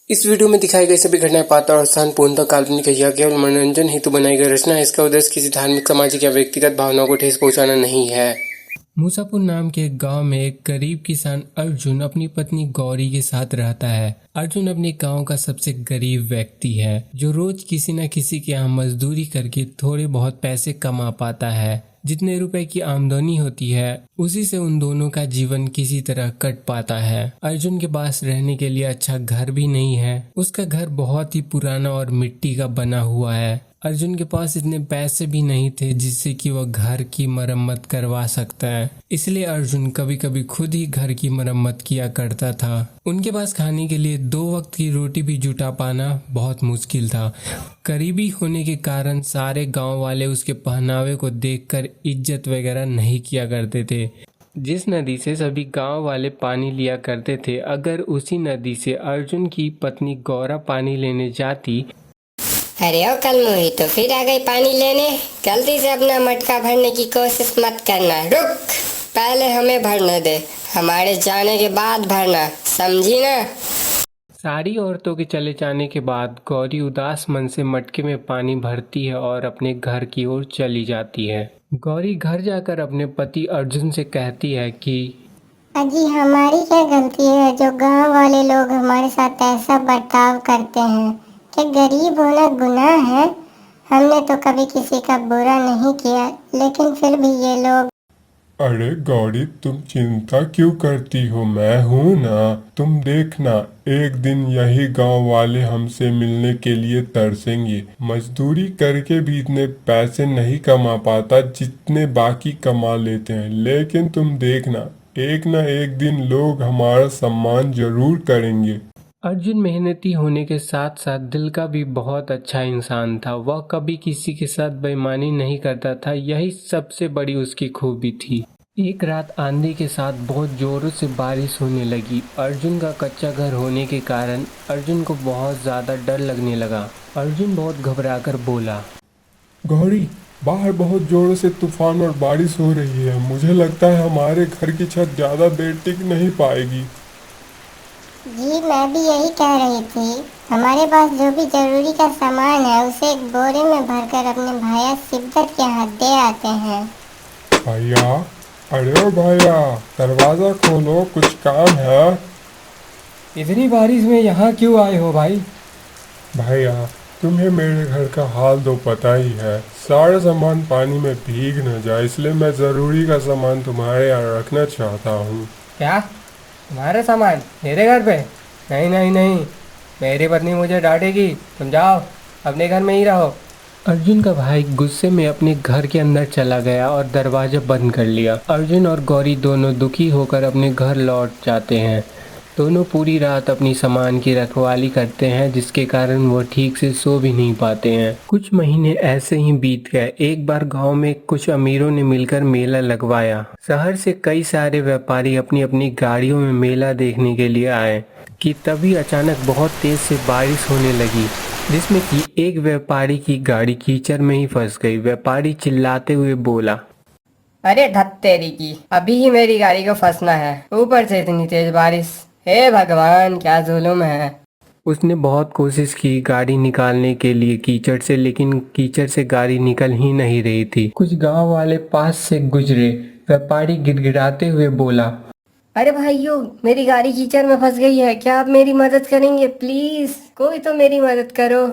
इस वीडियो में दिखाई गई सभी घटनाएं पात्र और स्थान पूर्णतः काल्पनिक है। यह केवल मनोरंजन हेतु बनाई गई रचना है। इसका उद्देश्य किसी धार्मिक, सामाजिक या व्यक्तिगत भावनाओं को ठेस पहुंचाना नहीं है। मूसापुर नाम के एक गांव में एक गरीब किसान अर्जुन अपनी पत्नी गौरी के साथ रहता है। अर्जुन अपने गांव का सबसे गरीब व्यक्ति है जो रोज किसी न किसी के यहाँ मजदूरी करके थोड़े बहुत पैसे कमा पाता है। जितने रुपए की आमदनी होती है उसी से उन दोनों का जीवन किसी तरह कट पाता है। अर्जुन के पास रहने के लिए अच्छा घर भी नहीं है। उसका घर बहुत ही पुराना और मिट्टी का बना हुआ है। अर्जुन के पास इतने पैसे भी नहीं थे जिससे कि वह घर की मरम्मत करवा सकता है। इसलिए अर्जुन कभी कभी खुद ही घर की मरम्मत किया करता था। उनके पास खाने के लिए 2 वक्त की रोटी भी जुटा पाना बहुत मुश्किल था। गरीबी होने के कारण सारे गांव वाले उसके पहनावे को देखकर इज्जत वगैरह नहीं किया करते थे। जिस नदी से सभी गांव वाले पानी लिया करते थे, अगर उसी नदी से अर्जुन की पत्नी गौरा पानी लेने जाती। अरे ओ कल मुही तो फिर आ गई पानी लेने। गलती से अपना मटका भरने की कोशिश मत करना। रुक, पहले हमें भरने दे, हमारे जाने के बाद भरना, समझी ना। सारी औरतों के चले जाने के बाद गौरी उदास मन से मटके में पानी भरती है और अपने घर की ओर चली जाती है। गौरी घर जाकर अपने पति अर्जुन से कहती है कि अजी हमारी क्या गलती है जो गांव वाले लोग हमारे साथ ऐसा बर्ताव करते हैं? क्या गरीब होना गुनाह है? हमने तो कभी किसी का बुरा नहीं किया, लेकिन फिर भी ये लोग। अरे गौरी, तुम चिंता क्यों करती हो? मैं हूँ ना। तुम देखना, एक दिन यही गांव वाले हमसे मिलने के लिए तरसेंगे। मजदूरी करके भी इतने पैसे नहीं कमा पाता जितने बाकी कमा लेते हैं, लेकिन तुम देखना, एक ना एक दिन लोग हमारा सम्मान जरूर करेंगे। अर्जुन मेहनती होने के साथ साथ दिल का भी बहुत अच्छा इंसान था। वह कभी किसी के साथ बेईमानी नहीं करता था, यही सबसे बड़ी उसकी खूबी थी। एक रात आंधी के साथ बहुत जोरों से बारिश होने लगी। अर्जुन का कच्चा घर होने के कारण अर्जुन को बहुत ज़्यादा डर लगने लगा। अर्जुन बहुत घबराकर बोला, गौरी, बाहर बहुत जोरों से तूफान और बारिश हो रही है। मुझे लगता है हमारे घर की छत ज़्यादा देर टिक नहीं पाएगी। जी मैं भी यही कह रही थी। हमारे पास जो भी जरूरी का सामान है उसे एक बोरे में भरकर अपने भैया शिवदत्त के हाथ दे आते हैं। भैया, अरे ओ भैया, दरवाजा खोलो, कुछ काम है। इतनी बारिश में यहाँ क्यों आए हो भाई? भैया, तुम्हें मेरे घर का हाल तो पता ही है। सारा सामान पानी में भीग न जाए, इसलिए मैं ज़रूरी का सामान तुम्हारे यहाँ रखना चाहता हूँ। क्या? तुम्हारे सामान मेरे घर पे? नहीं नहीं नहीं, मेरी पत्नी मुझे डांटेगी। तुम जाओ, अपने घर में ही रहो। अर्जुन का भाई गुस्से में अपने घर के अंदर चला गया और दरवाजा बंद कर लिया। अर्जुन और गौरी दोनों दुखी होकर अपने घर लौट जाते हैं। दोनों पूरी रात अपनी सामान की रखवाली करते हैं, जिसके कारण वो ठीक से सो भी नहीं पाते हैं। कुछ महीने ऐसे ही बीत गए। एक बार गांव में कुछ अमीरों ने मिलकर मेला लगवाया। शहर से कई सारे व्यापारी अपनी अपनी गाड़ियों में मेला देखने के लिए आए कि तभी अचानक बहुत तेज से बारिश होने लगी, जिसमें कि एक व्यापारी की गाड़ी कीचड़ में ही फंस गई। व्यापारी चिल्लाते हुए बोला, अरे धत तेरी की, अभी ही मेरी गाड़ी को फंसना है, ऊपर से इतनी तेज बारिश। हे भगवान, क्या जुल्म है। उसने बहुत कोशिश की गाड़ी निकालने के लिए कीचड़ से, लेकिन कीचड़ से गाड़ी निकल ही नहीं रही थी। कुछ गांव वाले पास से गुजरे। व्यापारी गिड़गिड़ाते हुए बोला, अरे भाइयों, मेरी गाड़ी कीचड़ में फंस गई है, क्या आप मेरी मदद करेंगे? प्लीज कोई तो मेरी मदद करो।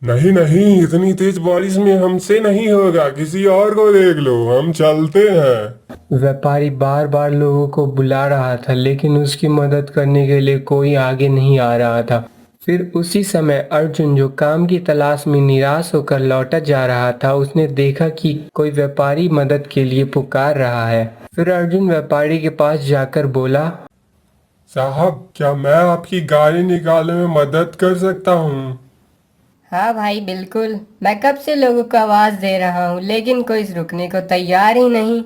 नहीं नहीं, इतनी तेज बारिश में हमसे नहीं होगा, किसी और को देख लो, हम चलते हैं। व्यापारी बार बार लोगों को बुला रहा था, लेकिन उसकी मदद करने के लिए कोई आगे नहीं आ रहा था। फिर उसी समय अर्जुन, जो काम की तलाश में निराश होकर लौटा जा रहा था, उसने देखा कि कोई व्यापारी मदद के लिए पुकार रहा है। फिर अर्जुन व्यापारी के पास जाकर बोला, साहब, क्या मैं आपकी गाड़ी निकालने में मदद कर सकता हूँ? हाँ भाई बिल्कुल, मैं कब से लोगों को आवाज दे रहा हूँ, लेकिन कोई रुकने को तैयार ही नहीं।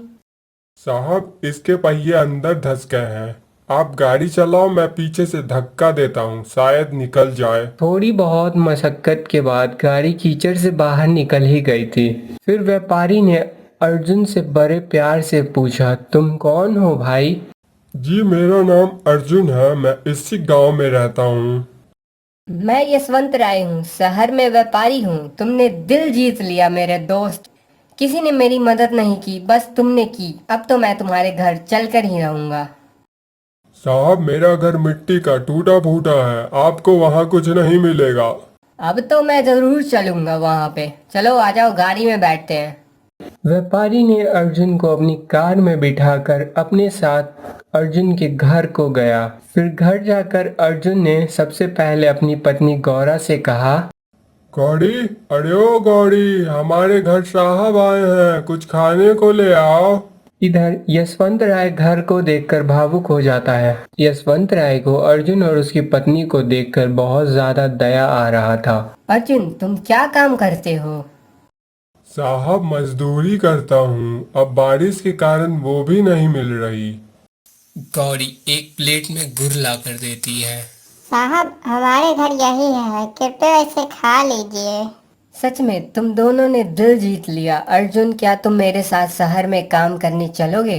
साहब, इसके पहिए अंदर धंस गए हैं। आप गाड़ी चलाओ, मैं पीछे से धक्का देता हूँ, शायद निकल जाए। थोड़ी बहुत मशक्कत के बाद गाड़ी कीचड़ से बाहर निकल ही गई थी। फिर व्यापारी ने अर्जुन से बड़े प्यार से पूछा, तुम कौन हो भाई? जी, मेरा नाम अर्जुन है, मैं इसी गांव में रहता हूँ। मैं यशवंत राय हूँ, शहर में व्यापारी हूँ। तुमने दिल जीत लिया मेरे दोस्त। किसी ने मेरी मदद नहीं की, बस तुमने की। अब तो मैं तुम्हारे घर चलकर ही रहूंगा। साहब, मेरा घर मिट्टी का टूटा फूटा है, आपको वहाँ कुछ नहीं मिलेगा। अब तो मैं जरूर चलूंगा वहां पे। चलो आ जाओ, गाड़ी में बैठते हैं। व्यापारी ने अर्जुन को अपनी कार में बिठाकर अपने साथ अर्जुन के घर को गया। फिर घर जाकर अर्जुन ने सबसे पहले अपनी पत्नी गौरा से कहा, गौड़ी, अरे ओ गौड़ी, हमारे घर साहब आए हैं, कुछ खाने को ले आओ। इधर यशवंत राय घर को देखकर भावुक हो जाता है। यशवंत राय को अर्जुन और उसकी पत्नी को देखकर बहुत ज्यादा दया आ रहा था। अर्जुन, तुम क्या काम करते हो? साहब, मजदूरी करता हूँ, अब बारिश के कारण वो भी नहीं मिल रही। गौरी एक प्लेट में गुड़ ला कर देती है। साहब, हमारे घर यही है, कृपया इसे खा लीजिए। सच में तुम दोनों ने दिल जीत लिया। अर्जुन, क्या तुम मेरे साथ शहर में काम करने चलोगे?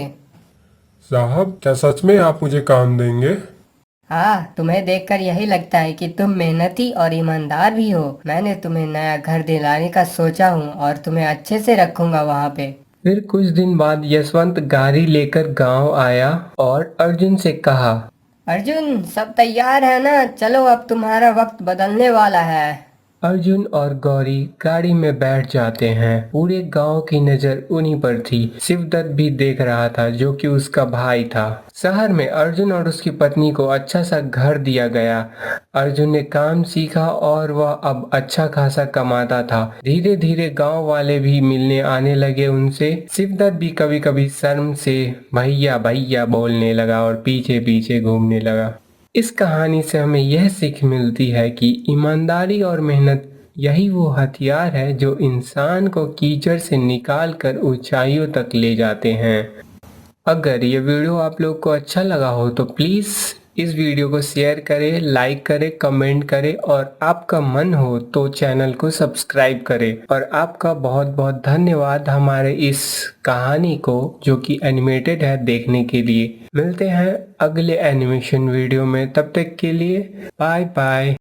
साहब, क्या सच में आप मुझे काम देंगे? हाँ, तुम्हें देखकर यही लगता है कि तुम मेहनती और ईमानदार भी हो। मैंने तुम्हें नया घर दिलाने का सोचा हूँ और तुम्हें अच्छे से रखूंगा वहाँ पे। फिर कुछ दिन बाद यशवंत गाड़ी लेकर गांव आया और अर्जुन से कहा, अर्जुन, सब तैयार है ना? चलो, अब तुम्हारा वक्त बदलने वाला है। अर्जुन और गौरी गाड़ी में बैठ जाते हैं। पूरे गांव की नजर उन्हीं पर थी। शिवदत्त भी देख रहा था, जो कि उसका भाई था। शहर में अर्जुन और उसकी पत्नी को अच्छा सा घर दिया गया। अर्जुन ने काम सीखा और वह अब अच्छा खासा कमाता था। धीरे धीरे गांव वाले भी मिलने आने लगे उनसे। शिवदत्त भी कभी कभी शर्म से भैया भैया बोलने लगा और पीछे पीछे घूमने लगा। इस कहानी से हमें यह सीख मिलती है कि ईमानदारी और मेहनत यही वो हथियार है जो इंसान को कीचड़ से निकाल कर ऊंचाइयों तक ले जाते हैं। अगर ये वीडियो आप लोग को अच्छा लगा हो तो प्लीज़ इस वीडियो को शेयर करें, लाइक करें, कमेंट करें और आपका मन हो तो चैनल को सब्सक्राइब करें। और आपका बहुत बहुत धन्यवाद हमारे इस कहानी को, जो कि एनिमेटेड है, देखने के लिए। मिलते हैं अगले एनिमेशन वीडियो में, तब तक के लिए बाय बाय।